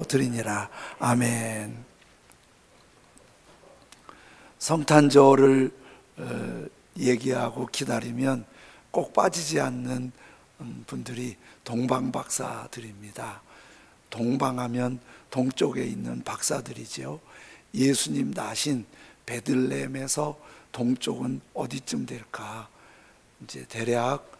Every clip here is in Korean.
드리니라. 아멘. 성탄절을 얘기하고 기다리면 꼭 빠지지 않는 분들이 동방박사들입니다. 동방하면 동쪽에 있는 박사들이지요. 예수님 나신 베들레헴에서 동쪽은 어디쯤 될까? 이제 대략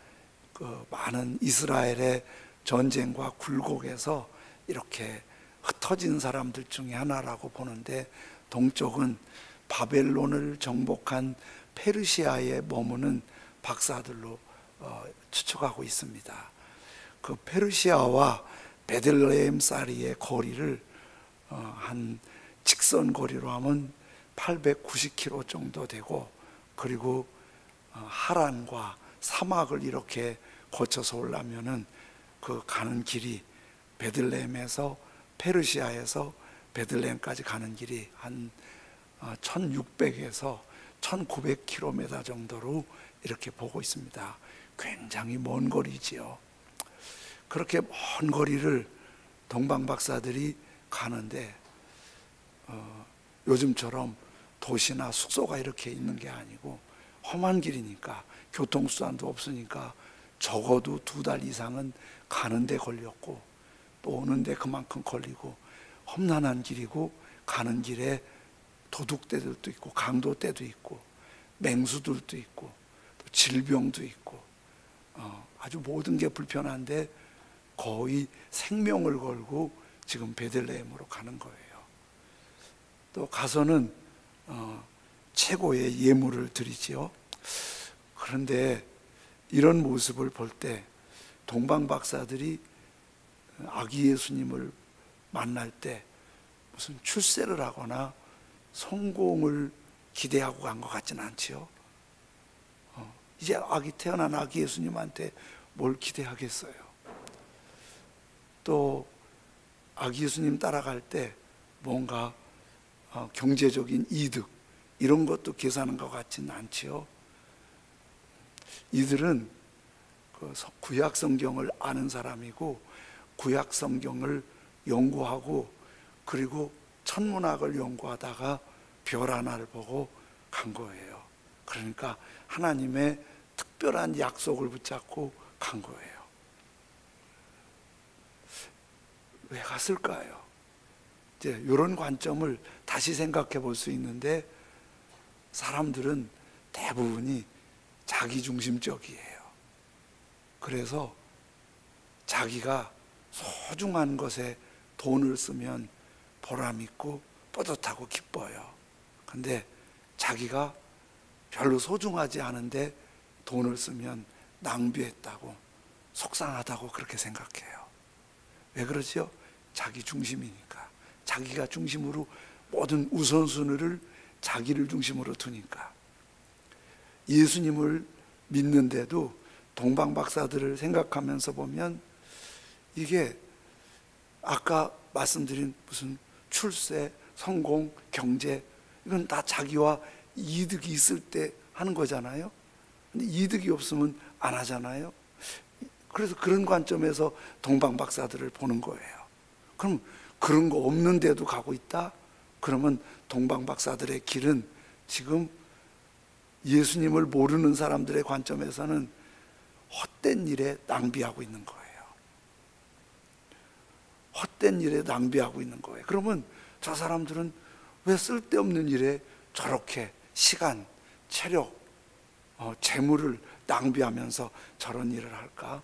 그 많은 이스라엘의 전쟁과 굴곡에서 이렇게 흩어진 사람들 중에 하나라고 보는데, 동쪽은 바벨론을 정복한 페르시아에 머무는 박사들로 추측하고 있습니다. 그 페르시아와 베들레헴 사이의 거리를 한 직선 거리로 하면 890km 정도 되고, 그리고 하란과 사막을 이렇게 거쳐서 올라면은 그 가는 길이 베들레헴에서 페르시아에서 베들레헴까지 가는 길이 한 1600에서 1900km 정도로 이렇게 보고 있습니다. 굉장히 먼 거리지요. 그렇게 먼 거리를 동방박사들이 가는데 요즘처럼 도시나 숙소가 이렇게 있는 게 아니고 험한 길이니까 교통수단도 없으니까 적어도 2달 이상은 가는데 걸렸고, 또 오는데 그만큼 걸리고, 험난한 길이고, 가는 길에 도둑떼들도 있고 강도떼도 있고 맹수들도 있고 또 질병도 있고 아주 모든 게 불편한데 거의 생명을 걸고 지금 베들레헴으로 가는 거예요. 또 가서는 최고의 예물을 드리지요. 그런데 이런 모습을 볼 때 동방박사들이 아기 예수님을 만날 때 무슨 출세를 하거나 성공을 기대하고 간 것 같지는 않지요. 이제 태어난 아기 예수님한테 뭘 기대하겠어요. 또 아기 예수님 따라갈 때 뭔가 경제적인 이득 이런 것도 계산한 것 같지는 않지요. 이들은 그 구약 성경을 아는 사람이고 구약 성경을 연구하고 그리고 천문학을 연구하다가 별 하나를 보고 간 거예요. 그러니까 하나님의 특별한 약속을 붙잡고 간 거예요. 왜 갔을까요? 이제 이런 관점을 다시 생각해 볼 수 있는데, 사람들은 대부분이 자기중심적이에요. 그래서 자기가 소중한 것에 돈을 쓰면 보람 있고 뿌듯하고 기뻐요. 근데 자기가 별로 소중하지 않은데 돈을 쓰면 낭비했다고, 속상하다고 그렇게 생각해요. 왜 그러죠? 자기 중심이니까. 자기가 중심으로 모든 우선순위를 자기를 중심으로 두니까. 예수님을 믿는데도 동방박사들을 생각하면서 보면 이게 아까 말씀드린 무슨 출세, 성공, 경제, 이건 다 자기와 이득이 있을 때 하는 거잖아요. 근데 이득이 없으면 안 하잖아요. 그래서 그런 관점에서 동방박사들을 보는 거예요. 그럼 그런 거 없는데도 가고 있다? 그러면 동방박사들의 길은 지금 예수님을 모르는 사람들의 관점에서는 헛된 일에 낭비하고 있는 거예요. 헛된 일에 낭비하고 있는 거예요. 그러면 저 사람들은 왜 쓸데없는 일에 저렇게 시간, 체력, 재물을 낭비하면서 저런 일을 할까?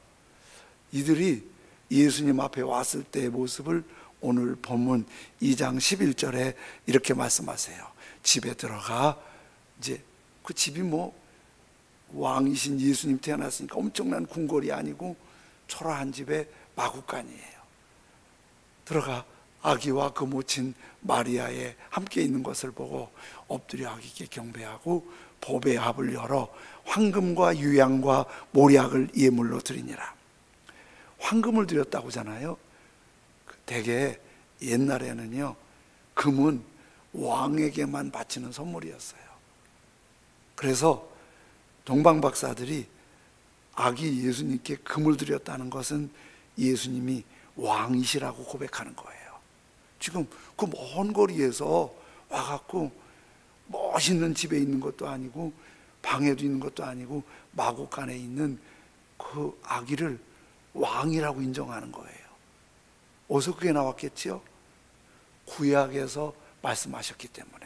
이들이 예수님 앞에 왔을 때의 모습을 오늘 본문 2장 11절에 이렇게 말씀하세요. 집에 들어가, 이제 그 집이 뭐 왕이신 예수님 태어났으니까 엄청난 궁궐이 아니고 초라한 집에 마구간이에요. 들어가 아기와 그 모친 마리아에 함께 있는 것을 보고 엎드려 아기께 경배하고 보배 합을 열어 황금과 유향과 모략을 예물로 드리니라. 황금을 드렸다고 하잖아요. 대개 옛날에는요, 금은 왕에게만 바치는 선물이었어요. 그래서 동방박사들이 아기 예수님께 금을 드렸다는 것은 예수님이 왕이시라고 고백하는 거예요. 지금 그 먼 거리에서 와갖고 멋있는 집에 있는 것도 아니고 방에도 있는 것도 아니고 마곡간에 있는 그 아기를 왕이라고 인정하는 거예요. 어디서 그게 나왔겠지요? 구약에서 말씀하셨기 때문에.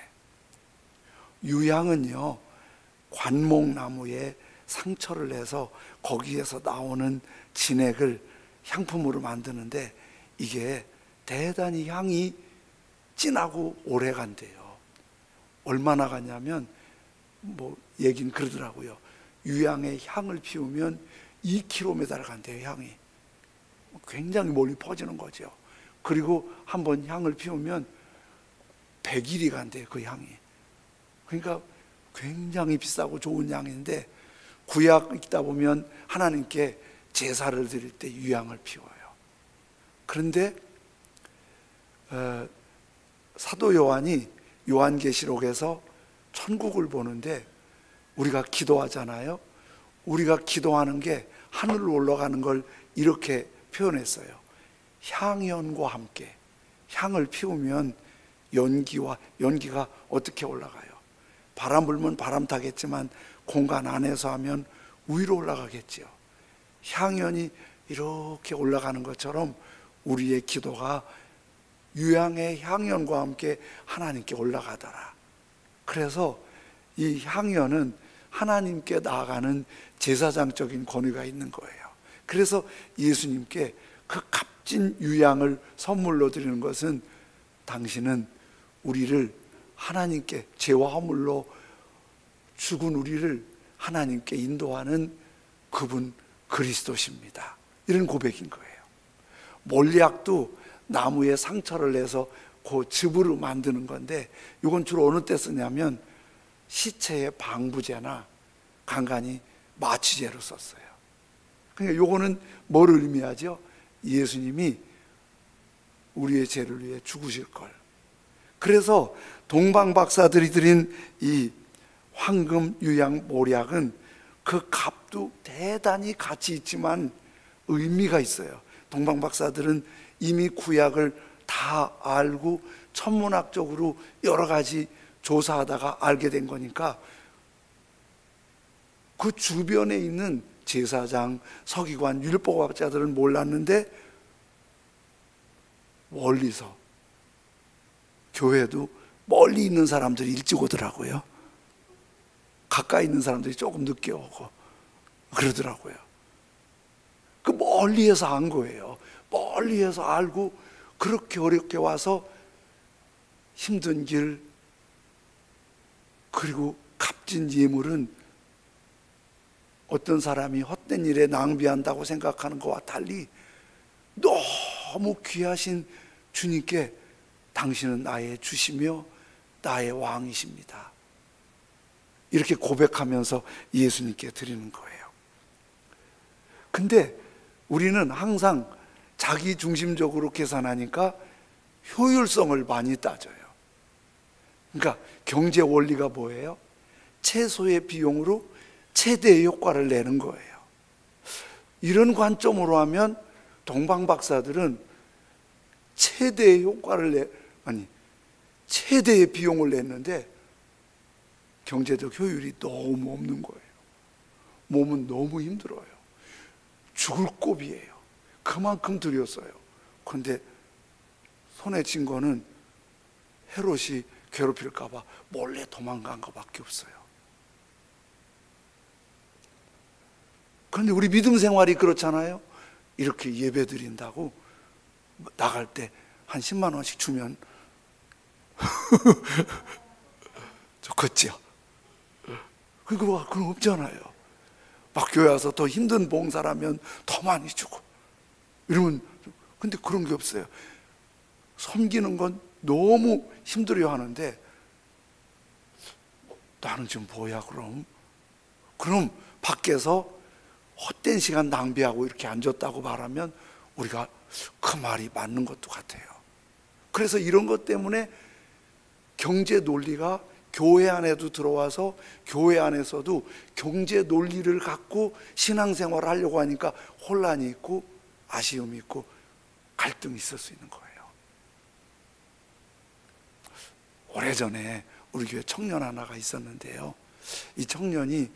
유향은요, 관목나무에 상처를 내서 거기에서 나오는 진액을 향품으로 만드는데 이게 대단히 향이 진하고 오래 간대요. 얼마나 가냐면 얘긴 그러더라고요. 유향의 향을 피우면 2km를 간대요. 향이 굉장히 멀리 퍼지는 거죠. 그리고 한번 향을 피우면 100일이 간대요. 그 향이. 그러니까 굉장히 비싸고 좋은 향인데 구약 읽다 보면 하나님께 제사를 드릴 때 유향을 피워요. 그런데 사도 요한이 요한계시록에서 천국을 보는데 우리가 기도하잖아요. 우리가 기도하는 게 하늘로 올라가는 걸 이렇게 표현했어요. 향연과 함께. 향을 피우면 연기가 어떻게 올라가요? 바람 불면 바람 타겠지만 공간 안에서 하면 위로 올라가겠지요. 향연이 이렇게 올라가는 것처럼 우리의 기도가 유향의 향연과 함께 하나님께 올라가더라. 그래서 이 향연은 하나님께 나아가는 제사장적인 권위가 있는 거예요. 그래서 예수님께 그 값진 유향을 선물로 드리는 것은 당신은 우리를 하나님께 죄와 허물로 죽은 우리를 하나님께 인도하는 그분 그리스도십니다. 이런 고백인 거예요. 몰약도 나무에 상처를 내서 그 즙으로 만드는 건데 이건 주로 어느 때 쓰냐면 시체의 방부제나 간간히 마취제로 썼어요. 그러니까 이거는 뭘 의미하죠? 예수님이 우리의 죄를 위해 죽으실 걸. 그래서 동방박사들이 드린 이 황금 유향 몰약은 그 값도 대단히 가치 있지만 의미가 있어요. 동방박사들은 이미 구약을 다 알고 천문학적으로 여러 가지 조사하다가 알게 된 거니까 그 주변에 있는 제사장, 서기관, 율법학자들은 몰랐는데 멀리서 교회도 멀리 있는 사람들이 일찍 오더라고요. 가까이 있는 사람들이 조금 늦게 오고 그러더라고요. 그 멀리에서 안 거예요. 멀리에서 알고 그렇게 어렵게 와서 힘든 길 그리고 값진 예물은 어떤 사람이 헛된 일에 낭비한다고 생각하는 것과 달리 너무 귀하신 주님께 당신은 나의 주시며 나의 왕이십니다. 이렇게 고백하면서 예수님께 드리는 거예요. 근데 우리는 항상 자기 중심적으로 계산하니까 효율성을 많이 따져요. 그러니까 경제 원리가 뭐예요? 최소의 비용으로 최대의 효과를 내는 거예요. 이런 관점으로 하면 동방박사들은 최대의 최대의 비용을 냈는데 경제적 효율이 너무 없는 거예요. 몸은 너무 힘들어요. 죽을 꼽이에요. 그만큼 드렸어요. 그런데 손에 쥔 거는 헤롯이 괴롭힐까 봐 몰래 도망간 것밖에 없어요. 그런데 우리 믿음 생활이 그렇잖아요. 이렇게 예배 드린다고 나갈 때 한 10만 원씩 주면 좋겠죠. 그거 없잖아요. 막 교회 와서 더 힘든 봉사라면 더 많이 주고 이러면, 근데 그런 게 없어요. 섬기는 건 너무 힘들어 하는데 나는 지금 뭐야 그럼 밖에서 헛된 시간 낭비하고 이렇게 앉았다고 말하면 우리가 그 말이 맞는 것도 같아요. 그래서 이런 것 때문에 경제 논리가 교회 안에도 들어와서 교회 안에서도 경제 논리를 갖고 신앙생활을 하려고 하니까 혼란이 있고 아쉬움이 있고 갈등이 있을 수 있는 거예요. 오래전에 우리 교회 청년 하나가 있었는데요, 이 청년이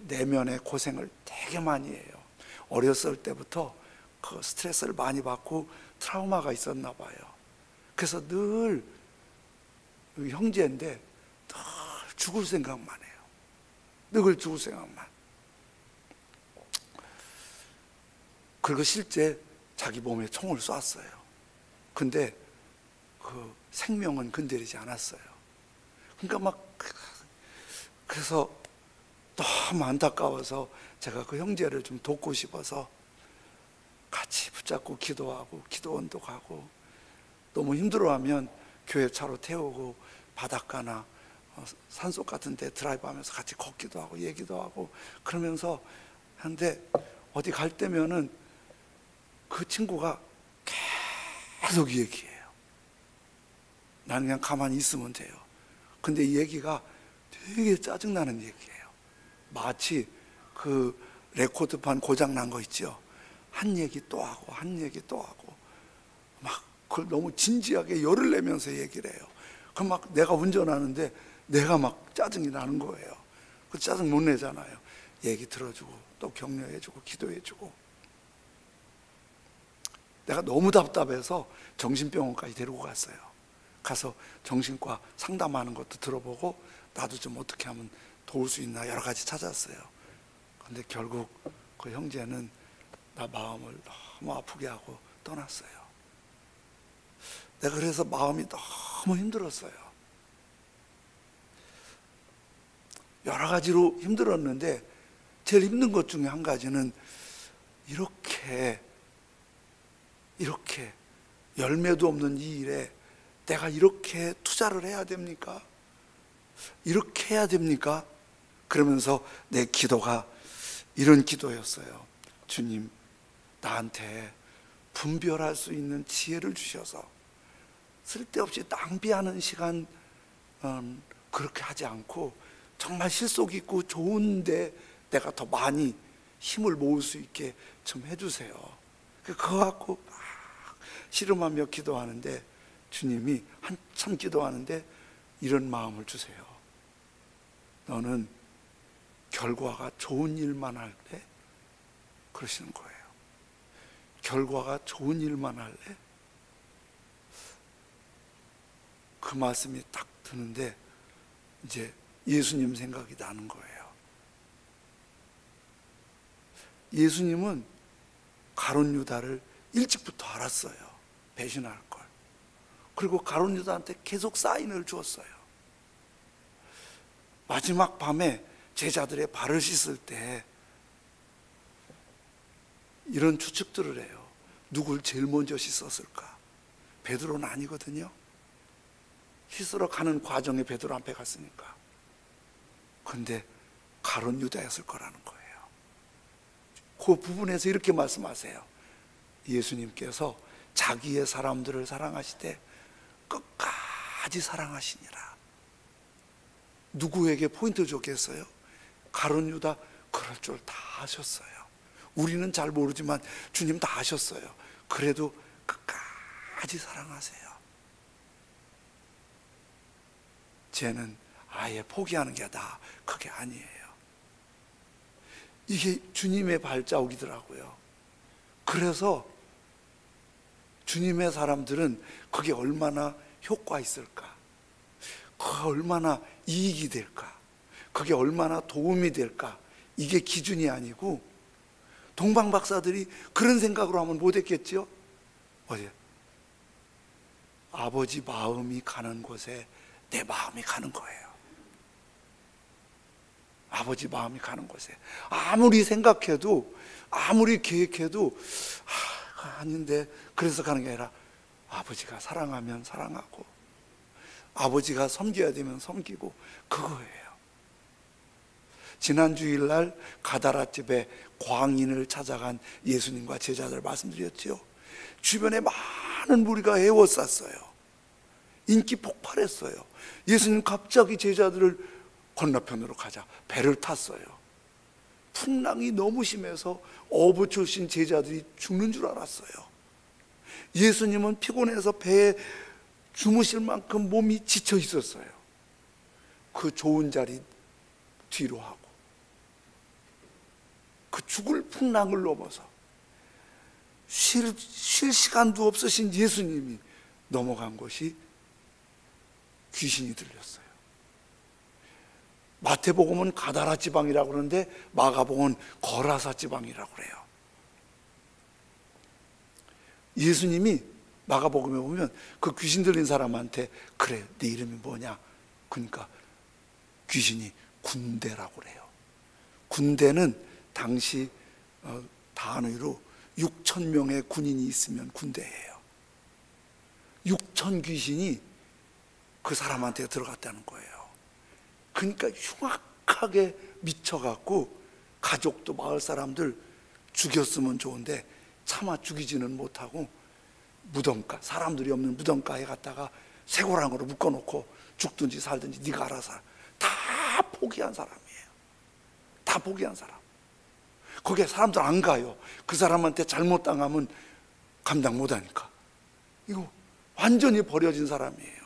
내면의 고생을 되게 많이 해요. 어렸을 때부터 그 스트레스를 많이 받고 트라우마가 있었나 봐요. 그래서 늘 형제인데 늘 죽을 생각만 해요. 늘 죽을 생각만. 그리고 실제 자기 몸에 총을 쐈어요. 근데 그 생명은 건드리지 않았어요. 그러니까 막, 그래서 너무 안타까워서 제가 그 형제를 좀 돕고 싶어서 같이 붙잡고 기도하고 기도원도 가고, 너무 힘들어하면 교회 차로 태우고 바닷가나 산속 같은 데 드라이브 하면서 같이 걷기도 하고 얘기도 하고 그러면서 하는데, 어디 갈 때면은 그 친구가 계속 얘기해요. 나는 그냥 가만히 있으면 돼요. 근데 이 얘기가 되게 짜증나는 얘기예요. 마치 그 레코드판 고장 난 거 있죠. 한 얘기 또 하고 한 얘기 또 하고 막 그걸 너무 진지하게 열을 내면서 얘기를 해요. 그럼 막 내가 운전하는데 내가 막 짜증이 나는 거예요. 그 짜증 못 내잖아요. 얘기 들어주고 또 격려해주고 기도해주고. 내가 너무 답답해서 정신병원까지 데리고 갔어요. 가서 정신과 상담하는 것도 들어보고 나도 좀 어떻게 하면 도울 수 있나 여러 가지 찾았어요. 근데 결국 그 형제는 나 마음을 너무 아프게 하고 떠났어요. 내가 그래서 마음이 너무 힘들었어요. 여러 가지로 힘들었는데 제일 힘든 것 중에 한 가지는 이렇게 열매도 없는 이 일에 내가 이렇게 투자를 해야 됩니까? 이렇게 해야 됩니까? 그러면서 내 기도가 이런 기도였어요. 주님, 나한테 분별할 수 있는 지혜를 주셔서 쓸데없이 낭비하는 시간 그렇게 하지 않고 정말 실속 있고 좋은데 내가 더 많이 힘을 모을 수 있게 좀 해주세요. 그거 갖고 막 씨름하며 기도하는데 주님이 한참 기도하는데 이런 마음을 주세요. 너는 결과가 좋은 일만 할래? 그러시는 거예요. 결과가 좋은 일만 할래? 그 말씀이 딱 드는데 이제 예수님 생각이 나는 거예요. 예수님은 가룟 유다를 일찍부터 알았어요. 배신할 걸. 그리고 가룟 유다한테 계속 사인을 주었어요. 마지막 밤에 제자들의 발을 씻을 때 이런 추측들을 해요. 누굴 제일 먼저 씻었을까? 베드로는 아니거든요. 씻으러 가는 과정에 베드로 앞에 갔으니까. 근데 가룟 유다였을 거라는 거예요. 그 부분에서 이렇게 말씀하세요. 예수님께서 자기의 사람들을 사랑하시되 끝까지 사랑하시니라. 누구에게 포인트 줬겠어요? 가룟 유다 그럴 줄 다 아셨어요. 우리는 잘 모르지만 주님 다 아셨어요. 그래도 끝까지 사랑하세요. 쟤는 아예 포기하는 게 다 그게 아니에요. 이게 주님의 발자국이더라고요. 그래서 주님의 사람들은 그게 얼마나 효과 있을까? 그게 얼마나 이익이 될까? 그게 얼마나 도움이 될까? 이게 기준이 아니고 동방 박사들이 그런 생각으로 하면 못했겠죠? 어디? 아버지 마음이 가는 곳에 내 마음이 가는 거예요. 아버지 마음이 가는 곳에 아무리 생각해도 아무리 계획해도 아닌데 그래서 가는 게 아니라 아버지가 사랑하면 사랑하고 아버지가 섬겨야 되면 섬기고 그거예요. 지난 주일날 가다라집에 광인을 찾아간 예수님과 제자들 말씀드렸죠. 주변에 많은 무리가 에워쌌어요. 인기 폭발했어요. 예수님 갑자기 제자들을 건너편으로 가자 배를 탔어요. 풍랑이 너무 심해서 어부 출신 제자들이 죽는 줄 알았어요. 예수님은 피곤해서 배에 주무실 만큼 몸이 지쳐 있었어요. 그 좋은 자리 뒤로 하고 그 죽을 풍랑을 넘어서 쉴 시간도 없으신 예수님이 넘어간 곳이 귀신이 들렸어요. 마태복음은 가다라 지방이라고 그러는데 마가복음은 거라사 지방이라고 그래요. 예수님이 마가복음에 보면 그 귀신 들린 사람한테 그래, 네 이름이 뭐냐? 그러니까 귀신이 군대라고 그래요. 군대는 당시 단위로 6천 명의 군인이 있으면 군대예요. 6천 귀신이 그 사람한테 들어갔다는 거예요. 그러니까 흉악하게 미쳐갖고 가족도 마을 사람들 죽였으면 좋은데 차마 죽이지는 못하고 무덤가, 사람들이 없는 무덤가에 갔다가 쇠고랑으로 묶어놓고 죽든지 살든지 네가 알아서 다 포기한 사람이에요. 다 포기한 사람. 거기에 사람들 안 가요. 그 사람한테 잘못당하면 감당 못하니까. 이거 완전히 버려진 사람이에요.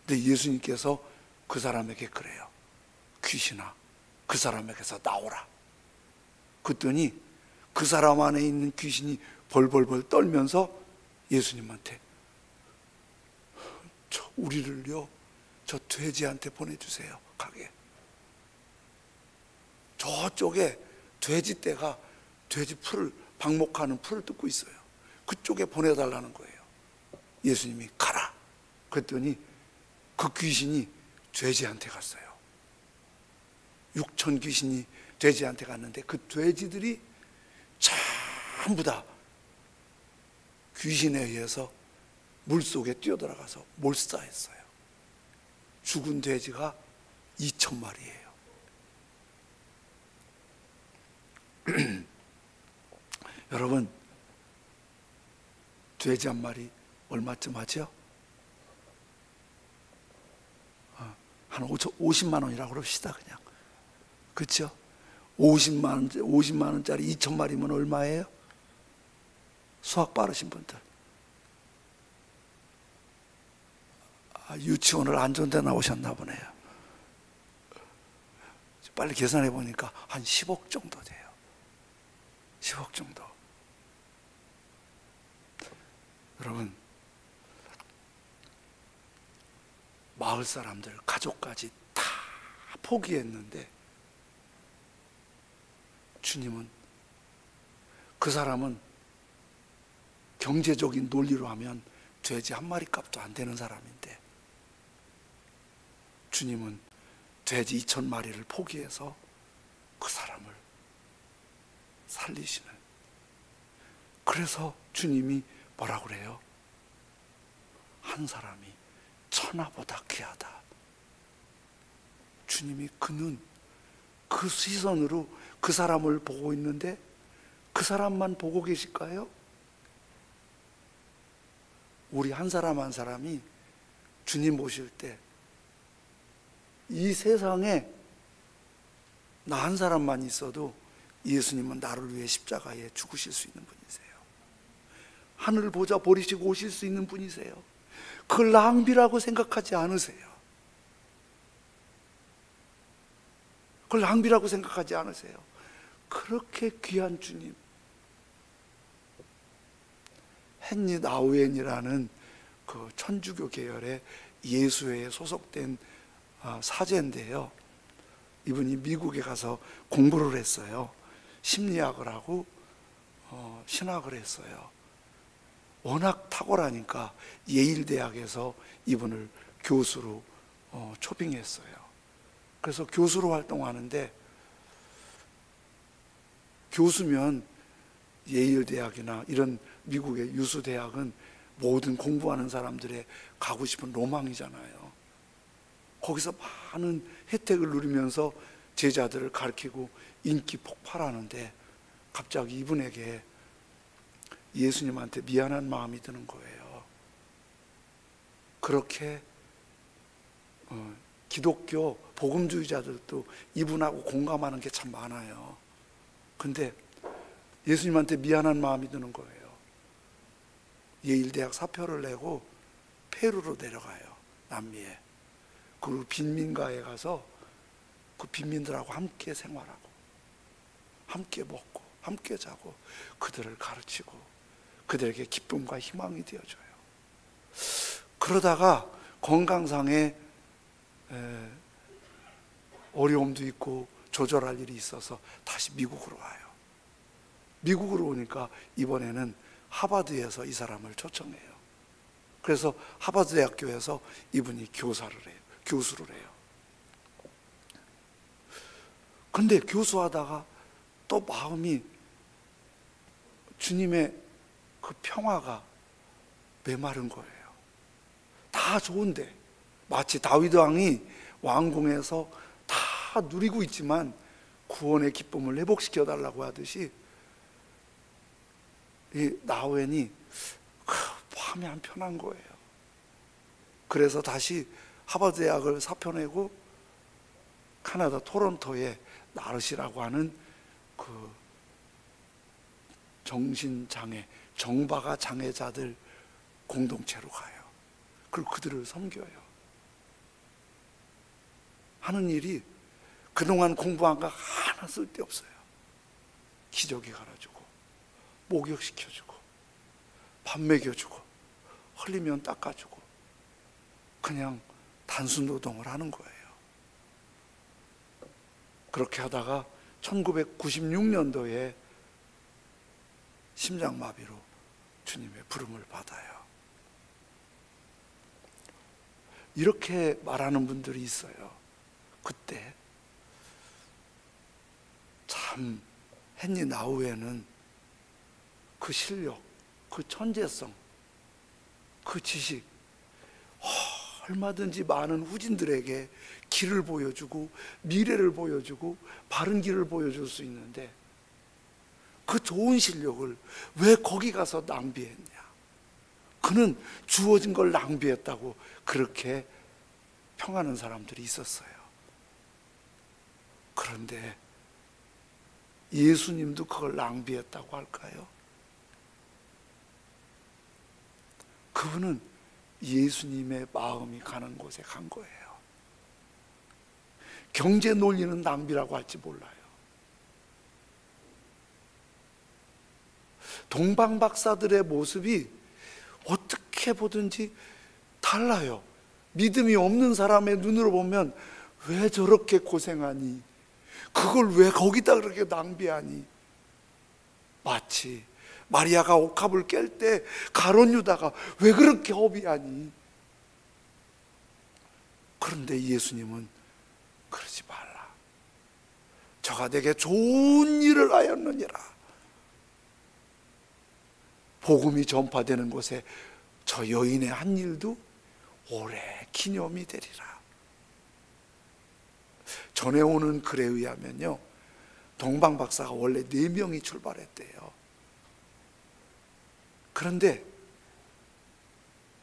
근데 예수님께서 그 사람에게 그래요. 귀신아, 그 사람에게서 나오라. 그랬더니 그 사람 안에 있는 귀신이 벌벌벌 떨면서 예수님한테 우리를요, 저 돼지한테 보내주세요. 가게. 저쪽에 돼지떼가 돼지 풀을 방목하는 풀을 뜯고 있어요. 그쪽에 보내달라는 거예요. 예수님이 가라. 그랬더니 그 귀신이 돼지한테 갔어요. 6천 귀신이 돼지한테 갔는데 그 돼지들이 전부 다 귀신에 의해서 물속에 뛰어들어가서 몰사했어요. 죽은 돼지가 2천 마리예요. 여러분, 돼지 한 마리 얼마쯤 하죠? 한 50만 원이라고 그럽시다. 그냥. 그렇죠? 50만 원짜리 2천 마리면 얼마예요? 수학 빠르신 분들. 유치원을 안 좋은 데 나오셨나 보네요. 빨리 계산해 보니까 한 10억 정도 돼요. 10억 정도. 여러분, 마을 사람들, 가족까지 다 포기했는데 주님은, 그 사람은 경제적인 논리로 하면 돼지 한 마리 값도 안 되는 사람인데 주님은 돼지 2천 마리를 포기해서 그 사람을 살리시는. 그래서 주님이 뭐라고 그래요? 한 사람이 천하보다 귀하다. 주님이 그 눈, 그 시선으로 그 사람을 보고 있는데 그 사람만 보고 계실까요? 우리 한 사람 한 사람이 주님 보실 때 이 세상에 나 한 사람만 있어도 예수님은 나를 위해 십자가에 죽으실 수 있는 분이세요. 하늘 보좌 버리시고 오실 수 있는 분이세요. 그걸 낭비라고 생각하지 않으세요. 그걸 낭비라고 생각하지 않으세요. 그렇게 귀한 주님. 헨리 나우엔이라는 그 천주교 계열의 예수회에 소속된 사제인데요. 이분이 미국에 가서 공부를 했어요. 심리학을 하고 신학을 했어요. 워낙 탁월하니까 예일 대학에서 이분을 교수로 초빙했어요. 그래서 교수로 활동하는데, 교수면 예일 대학이나 이런 미국의 유수 대학은 모든 공부하는 사람들의 가고 싶은 로망이잖아요. 거기서 많은 혜택을 누리면서 제자들을 가르치고 인기 폭발하는데 갑자기 이분에게 예수님한테 미안한 마음이 드는 거예요. 그렇게 기독교 복음주의자들도 이분하고 공감하는 게 참 많아요. 근데 예수님한테 미안한 마음이 드는 거예요. 예일대학 사표를 내고 페루로 내려가요. 남미에. 그리고 빈민가에 가서 그 빈민들하고 함께 생활하고 함께 먹고 함께 자고 그들을 가르치고 그들에게 기쁨과 희망이 되어줘요. 그러다가 건강상에 어려움도 있고 조절할 일이 있어서 다시 미국으로 와요. 미국으로 오니까 이번에는 하버드에서 이 사람을 초청해요. 그래서 하버드 대학교에서 이분이 교수를 해요. 근데 교수하다가 또 마음이 주님의 그 평화가 메마른 거예요. 다 좋은데 마치 다윗 왕이 왕궁에서 다 누리고 있지만 구원의 기쁨을 회복시켜 달라고 하듯이 이 나우엔이 마음이 안 편한 거예요. 그래서 다시 하버드 대학을 사표내고 캐나다 토론토에 나르시라고 하는 그 정신장애, 정바가 장애자들 공동체로 가요. 그리고 그들을 섬겨요. 하는 일이 그동안 공부한 거 하나 쓸데없어요. 기저귀 갈아주고 목욕시켜주고 밥 먹여주고 흘리면 닦아주고 그냥 단순 노동을 하는 거예요. 그렇게 하다가 1996년도에 심장마비로 주님의 부름을 받아요. 이렇게 말하는 분들이 있어요. 그때 참 헨리 나우엔은 그 실력, 그 천재성, 그 지식 얼마든지 많은 후진들에게 길을 보여주고 미래를 보여주고 바른 길을 보여줄 수 있는데 그 좋은 실력을 왜 거기 가서 낭비했냐? 그는 주어진 걸 낭비했다고 그렇게 평하는 사람들이 있었어요. 그런데 예수님도 그걸 낭비했다고 할까요? 그분은 예수님의 마음이 가는 곳에 간 거예요. 경제 논리는 낭비라고 할지 몰라요. 동방박사들의 모습이 어떻게 보든지 달라요. 믿음이 없는 사람의 눈으로 보면 왜 저렇게 고생하니? 그걸 왜 거기다 그렇게 낭비하니? 마치 마리아가 옥합을 깰 때 가룟 유다가 왜 그렇게 허비하니? 그런데 예수님은 그러지 말라. 저가 내게 좋은 일을 하였느니라. 복음이 전파되는 곳에 저 여인의 한 일도 오래 기념이 되리라. 전해오는 글에 의하면요, 동방박사가 원래 4명이 출발했대요. 그런데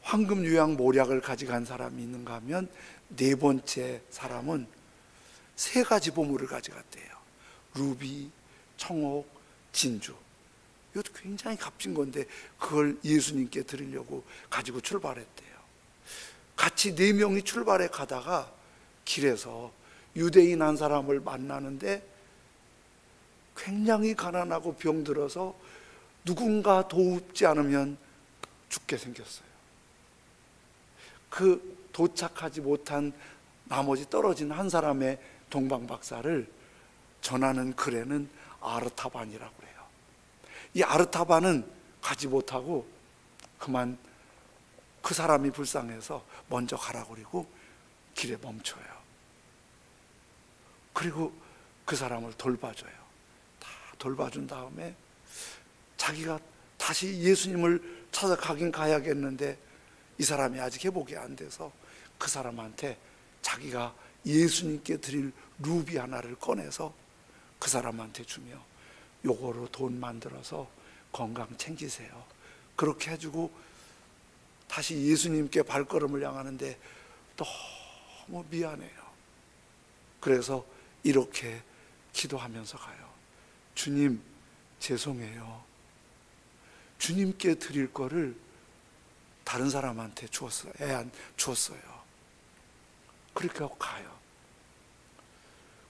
황금 유향 모략을 가져간 사람이 있는가 하면 4번째 사람은 3가지 보물을 가져갔대요. 루비, 청옥, 진주. 이것도 굉장히 값진 건데 그걸 예수님께 드리려고 가지고 출발했대요. 같이 4명이 출발해 가다가 길에서 유대인 한 사람을 만나는데 굉장히 가난하고 병들어서 누군가 돕지 않으면 죽게 생겼어요. 그 도착하지 못한 나머지 떨어진 한 사람의 동방박사를 전하는 글에는 아르타반이라고 해요. 이 아르타반은 가지 못하고 그만 그 사람이 불쌍해서 먼저 가라고 그러고 길에 멈춰요. 그리고 그 사람을 돌봐줘요. 다 돌봐준 다음에 자기가 다시 예수님을 찾아가긴 가야겠는데 이 사람이 아직 회복이 안 돼서 그 사람한테 자기가 예수님께 드릴 루비 하나를 꺼내서 그 사람한테 주며 요거로 돈 만들어서 건강 챙기세요. 그렇게 해주고 다시 예수님께 발걸음을 향하는데 너무 미안해요. 그래서 이렇게 기도하면서 가요. 주님, 죄송해요. 주님께 드릴 거를 다른 사람한테 주었어요. 애한 주었어요. 그렇게 하고 가요.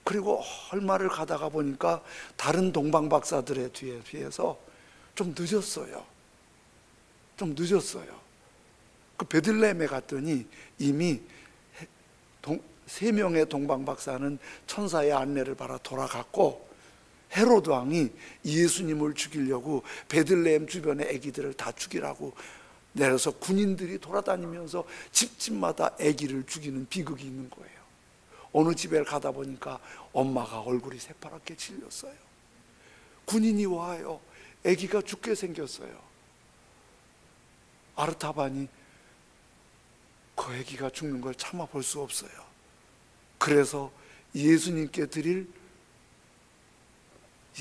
그리고 얼마를 가다가 보니까 다른 동방 박사들에 비해서 좀 늦었어요. 좀 늦었어요. 그 베들레헴에 갔더니 이미 3명의 동방 박사는 천사의 안내를 받아 돌아갔고, 헤로드 왕이 예수님을 죽이려고 베들레헴 주변의 아기들을 다 죽이라고 내려서 군인들이 돌아다니면서 집집마다 아기를 죽이는 비극이 있는 거예요. 어느 집에 가다 보니까 엄마가 얼굴이 새파랗게 질렸어요. 군인이 와요. 아기가 죽게 생겼어요. 아르타반이 그 아기가 죽는 걸 참아 볼 수 없어요. 그래서 예수님께 드릴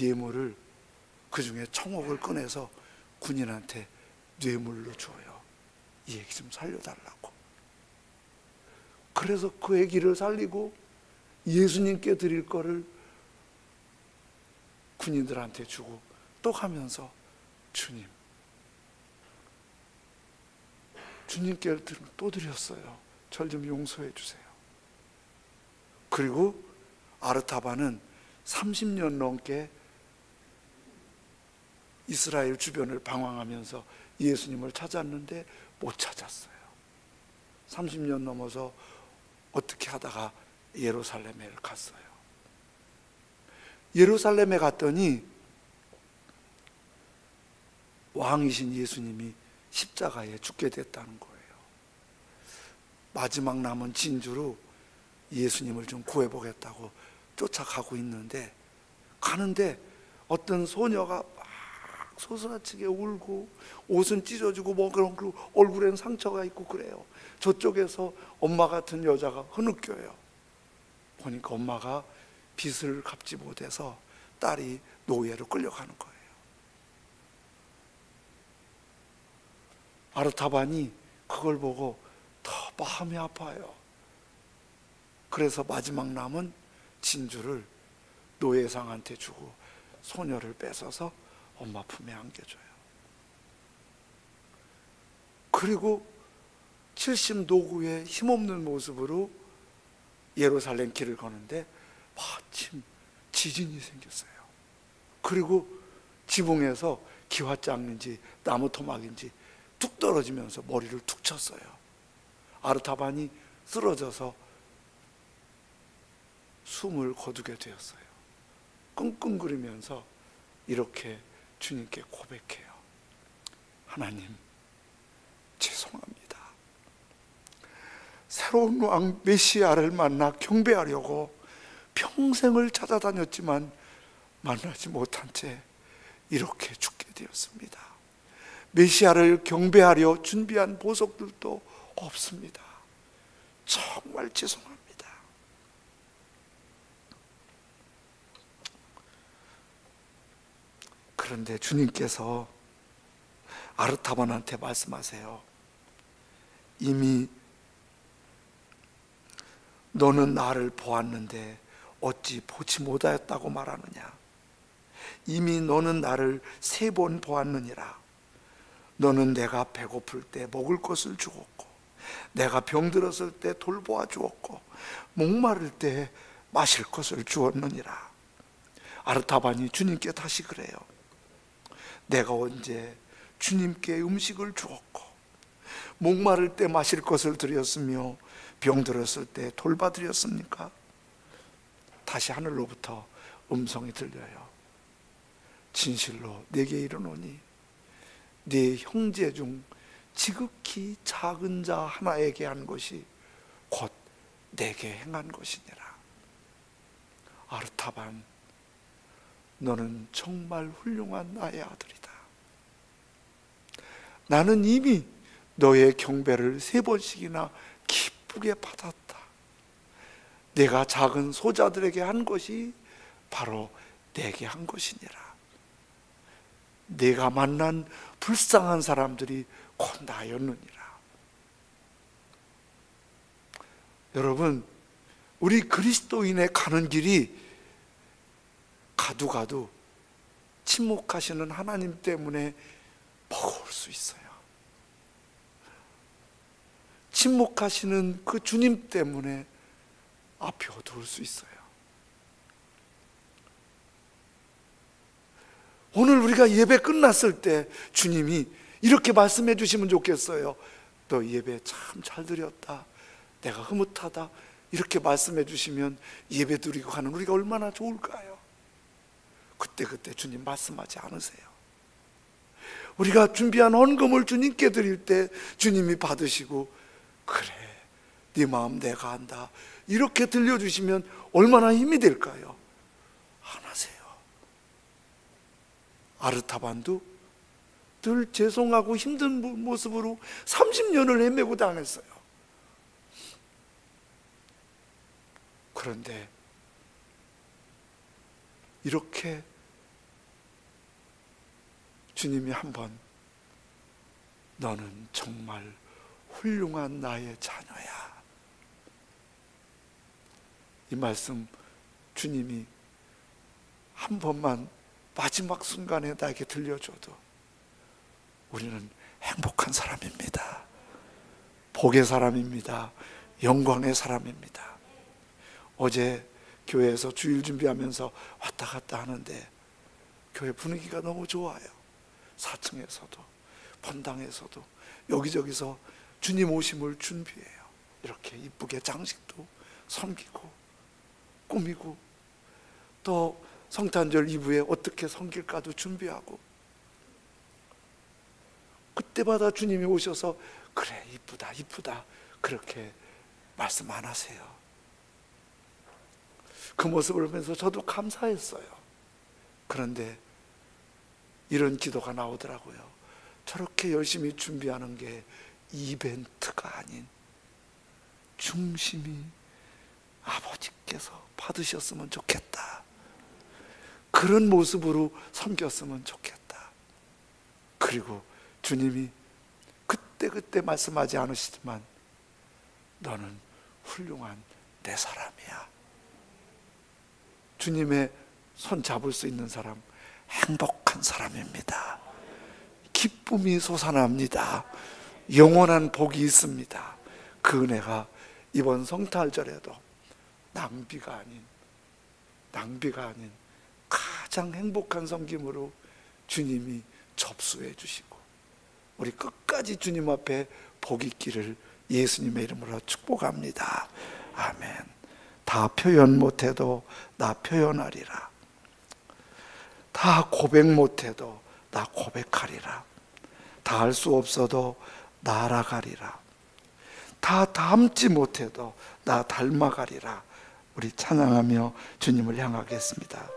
예물을, 그 중에 청옥을 꺼내서 군인한테 뇌물로 줘요. 이 아기 좀 살려달라고. 그래서 그 아기를 살리고 예수님께 드릴 거를 군인들한테 주고 또 가면서, 주님께 또 드렸어요. 절 좀 용서해 주세요. 그리고 아르타바는 30년 넘게 이스라엘 주변을 방황하면서 예수님을 찾았는데 못 찾았어요. 30년 넘어서 어떻게 하다가 예루살렘에 갔어요. 예루살렘에 갔더니 왕이신 예수님이 십자가에 죽게 됐다는 거예요. 마지막 남은 진주로 예수님을 좀 구해보겠다고 쫓아가고 있는데, 가는데 어떤 소녀가 막 소스라치게 울고 옷은 찢어지고 뭐 그런, 그 얼굴에는 상처가 있고 그래요. 저쪽에서 엄마 같은 여자가 흐느껴요. 보니까 엄마가 빚을 갚지 못해서 딸이 노예로 끌려가는 거예요. 아르타반이 그걸 보고 더 마음이 아파요. 그래서 마지막 남은 진주를 노예상한테 주고 소녀를 뺏어서 엄마 품에 안겨줘요. 그리고 70노구의 힘없는 모습으로 예루살렘 길을 거는데 마침 지진이 생겼어요. 그리고 지붕에서 기와장인지 나무 토막인지 툭 떨어지면서 머리를 툭 쳤어요. 아르타반이 쓰러져서 숨을 거두게 되었어요. 끙끙거리면서 이렇게 주님께 고백해요. 하나님, 죄송합니다. 새로운 왕 메시아를 만나 경배하려고 평생을 찾아다녔지만 만나지 못한 채 이렇게 죽게 되었습니다. 메시아를 경배하려 준비한 보석들도 없습니다. 정말 죄송합니다. 그런데 주님께서 아르타반한테 말씀하세요. 이미 너는 나를 보았는데 어찌 보지 못하였다고 말하느냐. 이미 너는 나를 3번 보았느니라. 너는 내가 배고플 때 먹을 것을 주었고, 내가 병들었을 때 돌보아 주었고, 목마를 때 마실 것을 주었느니라. 아르타반이 주님께 다시 그래요. 내가 언제 주님께 음식을 주었고, 목마를 때 마실 것을 드렸으며, 병들었을 때 돌봐드렸습니까? 다시 하늘로부터 음성이 들려요. 진실로 내게 이르노니 네 형제 중 지극히 작은 자 하나에게 한 것이 곧 내게 행한 것이니라. 아르타반, 너는 정말 훌륭한 나의 아들이다. 나는 이미 너의 경배를 3번씩이나 기쁘게 받았다. 내가 작은 소자들에게 한 것이 바로 내게 한 것이니라. 내가 만난 불쌍한 사람들이 곧 나였느니라. 여러분, 우리 그리스도인의 가는 길이 가도 침묵하시는 하나님 때문에 버거울 수 있어요. 침묵하시는 그 주님 때문에 앞에 어두울 수 있어요. 오늘 우리가 예배 끝났을 때 주님이 이렇게 말씀해 주시면 좋겠어요. 너 예배 참 잘 드렸다, 내가 흐뭇하다, 이렇게 말씀해 주시면 예배 드리고 가는 우리가 얼마나 좋을까요? 그때 주님 말씀하지 않으세요. 우리가 준비한 헌금을 주님께 드릴 때 주님이 받으시고, 그래, 네 마음 내가 안다, 이렇게 들려주시면 얼마나 힘이 될까요? 안 하세요. 아르타반도 늘 죄송하고 힘든 모습으로 30년을 헤매고 당했어요. 그런데 이렇게 주님이 한번 너는 정말 훌륭한 나의 자녀야, 이 말씀 주님이 한 번만 마지막 순간에 나에게 들려줘도 우리는 행복한 사람입니다. 복의 사람입니다. 영광의 사람입니다. 어제 교회에서 주일 준비하면서 왔다 갔다 하는데 교회 분위기가 너무 좋아요. 4층에서도 본당에서도 여기저기서 주님 오심을 준비해요. 이렇게 이쁘게 장식도 섬기고 꾸미고, 또 성탄절 이브에 어떻게 섬길까도 준비하고, 그때마다 주님이 오셔서 그래 이쁘다 이쁘다 그렇게 말씀 안 하세요. 그 모습을 보면서 저도 감사했어요. 그런데 이런 기도가 나오더라고요. 저렇게 열심히 준비하는 게 이벤트가 아닌 중심이 아버지께서 받으셨으면 좋겠다, 그런 모습으로 섬겼으면 좋겠다. 그리고 주님이 그때 말씀하지 않으시지만 너는 훌륭한 내 사람이야. 주님의 손 잡을 수 있는 사람 행복한 사람입니다. 기쁨이 솟아납니다. 영원한 복이 있습니다. 그 은혜가 이번 성탄절에도 낭비가 아닌 가장 행복한 섬김으로 주님이 접수해 주시고 우리 끝까지 주님 앞에 복 있기를 예수님의 이름으로 축복합니다. 아멘. 다 표현 못해도 나 표현하리라. 다 고백 못해도 나 고백하리라. 다 할 수 없어도 나 알아가리라. 다 닮지 못해도 나 닮아가리라. 우리 찬양하며 주님을 향하겠습니다.